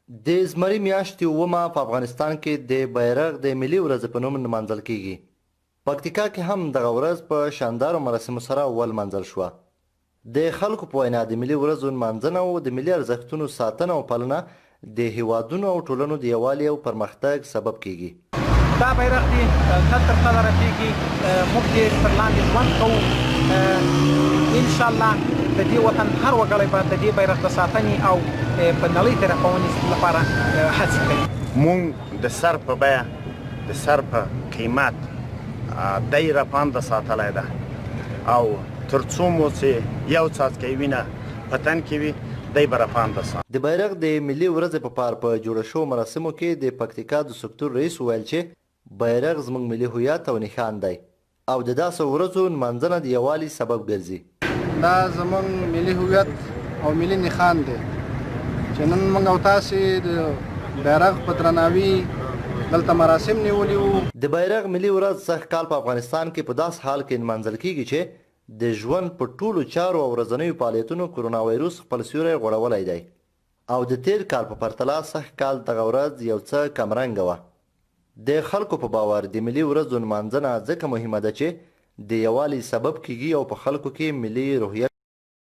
د زمري میاشتې اوومه په افغانستان کې د بیرغ د ملي ورځې په نوم نمانځل کیږي. پکتیکا کې هم دغه ورځ په شاندارو مراسمو سره ولمانځل شوه. د خلکو په وینا د ملي ورځو نمانځنه او د ملي ارزښتونو ساتنه او پالنه د هیوادونو او ټولنو د یووالي او پرمختګ سبب کیږي. دا بیرغ دی تل تر کله رپېږي، موږ دې تر لاندې ژوند کوو. انشاءالله د دې وطن هر وګړی به د دې بیرغ د ساتنې او په نړۍ ته رپونې لپاره هڅې کوي. مونږ د سر په بیه د سر په قیمت دی رپانده ساتلی ده او تر څو مو چې یو څاڅکی وینه په تن کې وي دی به رپانده ساتي. د بیرغ د ملي ورځې په پار په جوړه شوو مراسمو کې د پکتیکا د سکتور رئیس وویل چې بیرغ زموږ ملي هویت او نښان دی او د داسې ورځو نمانځنه د یووالي سبب ګرځي. دا زموږ ملي هویت او ملي نښان دی چې نن موږ او تاسې د بیرغ په درناوي دلته مراسم نیولي وو. د بیرغ ملي ورځ سږ کال په افغانستان کې په داس حال کې نمانځل کیږي چې د ژوند په ټولو چارو او ورځنیو فعالیتونو کرونا وایروس خپل سیوری غوړولی دی او د تیر کال په پرتله سږ کال دغه ورځ یو څه کمرنګه وه. د خلکو په باور د ملي ورځو نمانځنه ځکه مهمه ده چې د یووالي سبب کیږي او په خلکو کې ملي روحیه